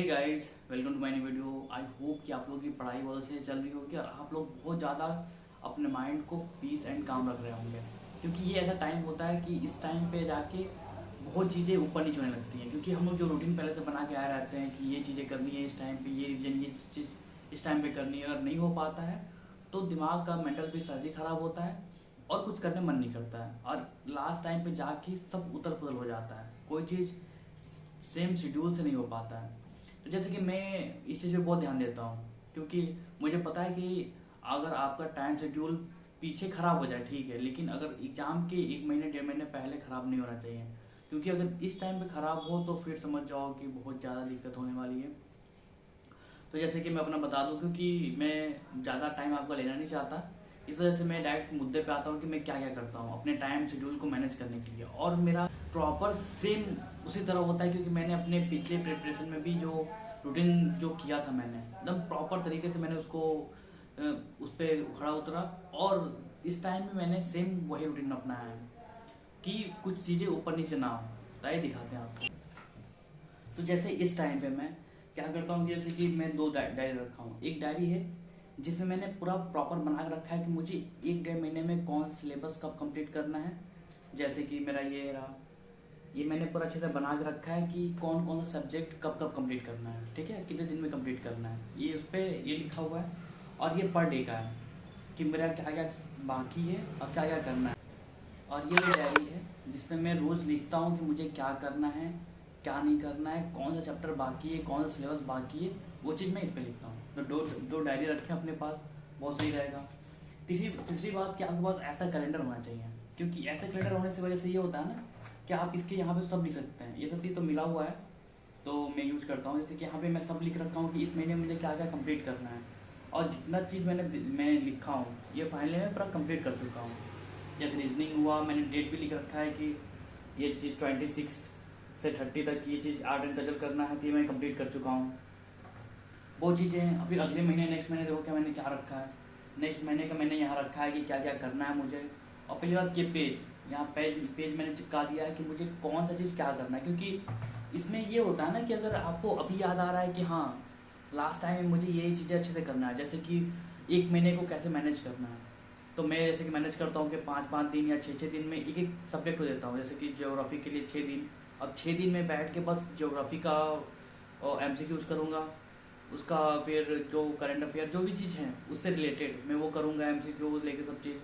Hey guys, welcome to my new video. I hope कि आप लोगों की पढ़ाई बहुत अच्छे से चल रही होगी और आप लोग बहुत ज़्यादा अपने माइंड को पीस एंड काम रख रहे होंगे, क्योंकि ये ऐसा टाइम होता है कि इस टाइम पे जाके बहुत चीज़ें ऊपर नीचे होने लगती हैं। क्योंकि हम लोग जो रूटीन पहले से बना के आए रहते हैं कि ये चीज़ें करनी है इस टाइम पे, ये रिविजन ये चीज़ इस टाइम पे करनी है, अगर नहीं हो पाता है तो दिमाग का मेंटल पीस सर्दी खराब होता है और कुछ करने मन नहीं करता है और लास्ट टाइम पे जाके सब उतर पुतर हो जाता है, कोई चीज़ सेम शेड्यूल से नहीं हो पाता है। तो जैसे कि मैं इस चीज़ पे बहुत ध्यान देता हूँ, क्योंकि मुझे पता है कि अगर आपका टाइम शेड्यूल पीछे ख़राब हो जाए ठीक है, लेकिन अगर एग्ज़ाम के 1 महीने 1.5 महीने पहले ख़राब नहीं होना चाहिए, क्योंकि अगर इस टाइम पे ख़राब हो तो फिर समझ जाओ कि बहुत ज़्यादा दिक्कत होने वाली है। तो जैसे कि मैं अपना बता दूं, क्योंकि मैं ज़्यादा टाइम आपका लेना नहीं चाहता, इस वजह से मैं डायरेक्ट मुद्दे पे आता हूँ कि मैं क्या क्या करता हूँ अपने टाइम शेड्यूल को मैनेज करने के लिए। और मेरा प्रॉपर सेम उसी तरह होता है, क्योंकि मैंने अपने पिछले प्रिपरेशन में भी जो रूटीन जो किया था मैंने एकदम प्रॉपर तरीके से मैंने उसको उस पर खड़ा उतरा और इस टाइम में मैंने सेम वही रूटीन अपनाया है कि कुछ चीज़ें ऊपर नीचे ना हो। तो आइए दिखाते हैं आपको। तो जैसे इस टाइम पे मैं क्या करता हूँ, जैसे कि मैं 2 डायरी रखा हूँ। एक डायरी है जिसमें मैंने पूरा प्रॉपर बना के रखा है कि मुझे 1 1.5 महीने में कौन सिलेबस कब कंप्लीट करना है। जैसे कि मेरा ये रहा, ये मैंने पूरा अच्छे से बना के रखा है कि कौन कौन सा सब्जेक्ट कब कब कंप्लीट करना है, ठीक है, कितने दिन में कंप्लीट करना है, ये उस पर ये लिखा हुआ है। और ये पर डे का है कि मेरा क्या क्या बाकी है और क्या क्या करना है। और ये मेरी डायरी है जिसमें मैं रोज़ लिखता हूँ कि मुझे क्या करना है, क्या नहीं करना है, कौन सा चैप्टर बाकी है, कौन सा सिलेबस बाकी है, वो चीज़ मैं इस पर लिखता हूँ। तो दो दो डायरी रखें अपने पास, बहुत सही रहेगा। तीसरी तीसरी बात कि आपके पास ऐसा कैलेंडर होना चाहिए, क्योंकि ऐसा कैलेंडर होने से वजह से ये होता है ना कि आप इसके यहाँ पे सब लिख सकते हैं। ये सब चीज़ तो मिला हुआ है तो मैं यूज़ करता हूँ। जैसे कि यहाँ पे मैं सब लिख रखा हूँ कि इस महीने में मुझे क्या क्या कंप्लीट करना है, और जितना चीज़ मैं लिखा हूँ ये फाइनली मैं पूरा कंप्लीट कर चुका हूँ। जैसे रीजनिंग हुआ, मैंने डेट भी लिख रखा है कि ये चीज़ 26 से 30 तक ये चीज़ आर्ट एंड कल्चर करना है, तो ये मैं कंप्लीट कर चुका हूँ। वो चीज़ें हैं। फिर अगले महीने नेक्स्ट महीने देखो क्या मैंने क्या रखा है। नेक्स्ट महीने का मैंने यहाँ रखा है कि क्या क्या करना है मुझे। और पहली बात ये पेज, यहाँ पेज पेज मैंने चिपका दिया है कि मुझे कौन सा चीज़ क्या करना है, क्योंकि इसमें ये होता है ना कि अगर आपको अभी याद आ रहा है कि हाँ लास्ट टाइम में मुझे यही चीज़ें अच्छे से करना है, जैसे कि 1 महीने को कैसे मैनेज करना है, तो मैं जैसे कि मैनेज करता हूँ कि 5 5 दिन या 6 6 दिन में एक एक सब्जेक्ट को देता हूँ। जैसे कि ज्योग्राफी के लिए 6 दिन, अब 6 दिन में बैठ के बस ज्योग्राफी का MCQs करूँगा, उसका फिर जो करंट अफेयर जो भी चीज़ है उससे रिलेटेड मैं वो करूँगा, MCQ लेके सब चीज़।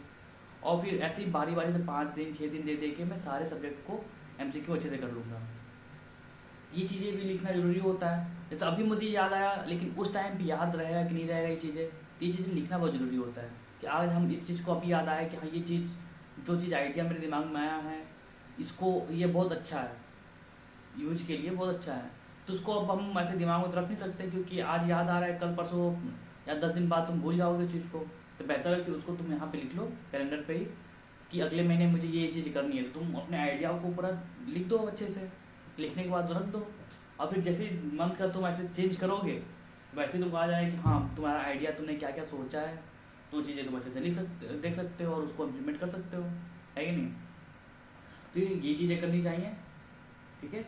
और फिर ऐसे ही बारी बारी से 5 दिन 6 दिन दे दे के मैं सारे सब्जेक्ट को MCQ अच्छे से कर लूँगा। ये चीज़ें भी लिखना ज़रूरी होता है। जैसे अभी मुझे याद आया, लेकिन उस टाइम पे याद रहेगा कि नहीं रहेगा ये चीज़ें लिखना बहुत ज़रूरी होता है कि आज हम इस चीज़ को अभी याद आया कि हाँ ये चीज़ जो चीज़ आइडिया मेरे दिमाग में आया है इसको ये बहुत अच्छा है, यूज के लिए बहुत अच्छा है। तो उसको अब हम ऐसे दिमाग में तो रख नहीं सकते, क्योंकि आज याद आ रहा है कल परसों या 10 दिन बाद तुम भूल जाओगे चीज़ को। तो बेहतर है कि उसको तुम यहाँ पे लिख लो कैलेंडर पे ही कि अगले महीने मुझे ये चीज़ करनी है। तो तुम अपने आइडिया को पूरा लिख दो अच्छे से, लिखने के बाद रख दो। और फिर जैसे ही मन का तुम ऐसे चेंज करोगे वैसे तुमको आ जाए कि हाँ तुम्हारा आइडिया तुमने क्या क्या सोचा है, तो चीज़ें तुम अच्छे से देख सकते हो और उसको इम्प्लीमेंट कर सकते हो, है कि नहीं। तो ये चीज़ें करनी चाहिए, ठीक है।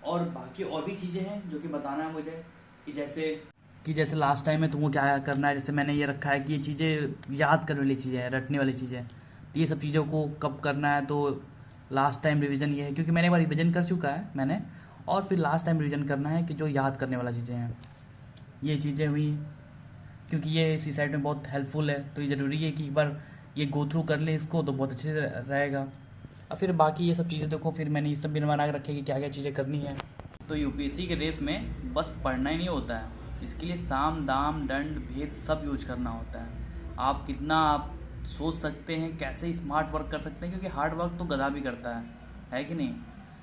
और बाकी और भी चीज़ें हैं जो कि बताना है मुझे, कि जैसे लास्ट टाइम में तुमको क्या क्या करना है। जैसे मैंने ये रखा है कि ये चीज़ें याद करने वाली चीज़ें हैं, रटने वाली चीज़ें, तो ये सब चीज़ों को कब करना है। तो लास्ट टाइम रिवीजन ये है, क्योंकि मैंने एक बार रिवीजन कर चुका है मैंने, और फिर लास्ट टाइम रिवीजन करना है कि जो याद करने वाला चीज़ें हैं ये चीज़ें हुई, क्योंकि ये इसी साइड में बहुत हेल्पफुल है। तो ये ज़रूरी है कि एक बार ये गो थ्रू कर ले इसको तो बहुत अच्छे से रहेगा। और फिर बाकी ये सब चीज़ें देखो, फिर मैंने ये सब भी बना के रखे कि क्या क्या चीज़ें करनी है। तो यूपीएससी के रेस में बस पढ़ना ही नहीं होता है, इसके लिए साम दाम दंड भेद सब यूज करना होता है। आप सोच सकते हैं, कैसे स्मार्ट वर्क कर सकते हैं, क्योंकि हार्ड वर्क तो गधा भी करता है कि नहीं,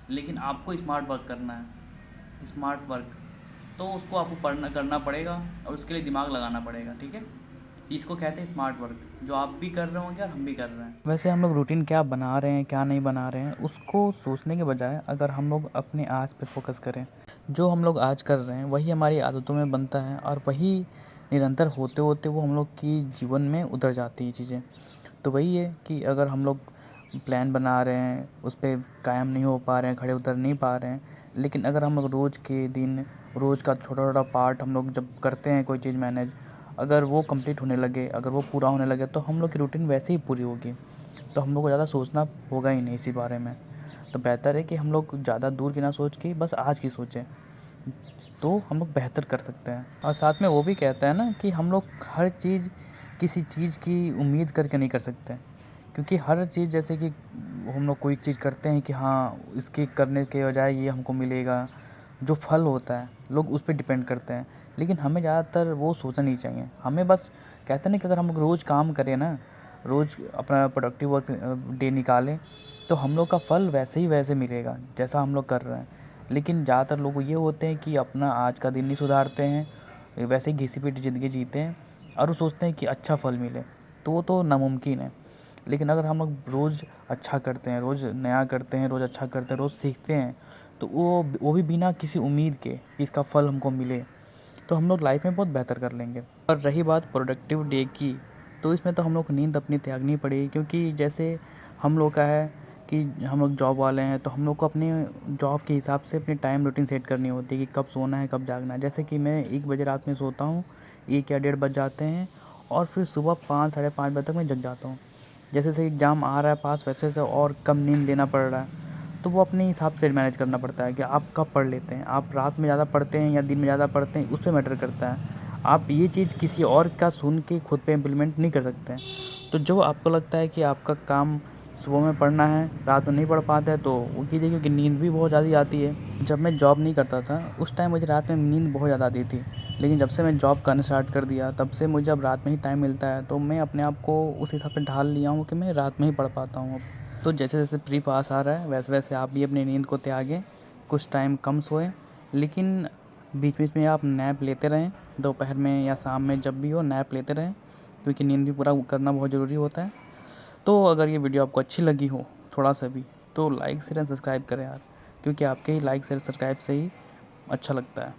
लेकिन आपको स्मार्ट वर्क करना है, स्मार्ट वर्क तो उसको आपको पढ़ना करना पड़ेगा और उसके लिए दिमाग लगाना पड़ेगा, ठीक है। इसको कहते हैं स्मार्ट वर्क, जो आप भी कर रहे होंगे और हम भी कर रहे हैं। वैसे हम लोग रूटीन क्या बना रहे हैं क्या नहीं बना रहे हैं उसको सोचने के बजाय अगर हम लोग अपने आज पे फोकस करें, जो हम लोग आज कर रहे हैं वही हमारी आदतों में बनता है और वही निरंतर होते होते वो हम लोग की जीवन में उतर जाती है चीज़ें। तो वही है कि अगर हम लोग प्लान बना रहे हैं, उस पे कायम नहीं हो पा रहे हैं, खड़े उतर नहीं पा रहे हैं। लेकिन अगर हम लोग रोज़ के दिन, रोज़ का छोटा-छोटा पार्ट हम लोग जब करते हैं कोई चीज़ मैनेज, अगर वो कंप्लीट होने लगे, अगर वो पूरा होने लगे, तो हम लोग की रूटीन वैसे ही पूरी होगी। तो हम लोग को ज़्यादा सोचना होगा ही नहीं इसी बारे में। तो बेहतर है कि हम लोग ज़्यादा दूर की ना सोच के बस आज की सोचें, तो हम लोग बेहतर कर सकते हैं। और साथ में वो भी कहता है ना कि हम लोग हर चीज़ किसी चीज़ की उम्मीद करके नहीं कर सकते। क्योंकि हर चीज़ जैसे कि हम लोग कोई चीज़ करते हैं कि हाँ, इसके करने के बजाय ये हमको मिलेगा, जो फल होता है लोग उस पे डिपेंड करते हैं। लेकिन हमें ज़्यादातर वो सोचना नहीं चाहिए। हमें बस कहते हैं ना कि अगर हम लोग रोज़ काम करें ना, रोज़ अपना प्रोडक्टिव वर्क डे निकालें, तो हम लोग का फल वैसे ही वैसे मिलेगा जैसा हम लोग कर रहे हैं। लेकिन ज़्यादातर लोग ये होते हैं कि अपना आज का दिन नहीं सुधारते हैं, वैसे ही घिसी-पिटी ज़िंदगी जीते हैं और वो सोचते हैं कि अच्छा फल मिले, तो वो तो नामुमकिन है। लेकिन अगर हम लोग रोज़ अच्छा करते हैं, रोज़ नया करते हैं, रोज़ अच्छा करते हैं, रोज़ सीखते हैं, तो वो भी बिना किसी उम्मीद के कि इसका फल हमको मिले, तो हम लोग लाइफ में बहुत बेहतर कर लेंगे। और रही बात प्रोडक्टिव डे की, तो इसमें तो हम लोग को नींद अपनी त्यागनी पड़ेगी, क्योंकि जैसे हम लोग का है कि हम लोग जॉब वाले हैं, तो हम लोग को अपने जॉब के हिसाब से अपनी टाइम रूटीन सेट करनी होती है कि कब सोना है, कब जागना है। जैसे कि मैं 1 बजे रात में सोता हूँ, 1 या डेढ़ बज जाते हैं और फिर सुबह 5 साढ़े 5 बजे तक मैं जग जाता हूँ। जैसे एग्ज़ाम आ रहा है पास, वैसे तो और कम नींद लेना पड़ रहा है, तो वो अपने हिसाब से मैनेज करना पड़ता है कि आप कब पढ़ लेते हैं। आप रात में ज़्यादा पढ़ते हैं या दिन में ज़्यादा पढ़ते हैं, उस पे मैटर करता है। आप ये चीज़ किसी और का सुन के खुद पे इम्प्लीमेंट नहीं कर सकते हैं। तो जो आपको लगता है कि आपका काम सुबह में पढ़ना है, रात में नहीं पढ़ पाते हैं, तो वो कीजिए, क्योंकि नींद भी बहुत ज़्यादा आती है। जब मैं जॉब नहीं करता था, उस टाइम मुझे रात में नींद बहुत ज़्यादा आती थी। लेकिन जब से मैं जॉब करना स्टार्ट कर दिया, तब से मुझे अब रात में ही टाइम मिलता है, तो मैं अपने आप को उस हिसाब से ढाल लिया हूँ कि मैं रात में ही पढ़ पाता हूँ अब। तो जैसे-जैसे प्री पास आ रहा है, वैसे-वैसे आप भी अपनी नींद को त्यागें, कुछ टाइम कम सोएं, लेकिन बीच-बीच में आप नैप लेते रहें, दोपहर में या शाम में जब भी हो नैप लेते रहें, क्योंकि नींद भी पूरा करना बहुत ज़रूरी होता है। तो अगर ये वीडियो आपको अच्छी लगी हो, थोड़ा-सा भी, तो लाइक, शेयर एंड सब्सक्राइब करें यार, क्योंकि आपके ही लाइक, शेयर, सब्सक्राइब से ही अच्छा लगता है।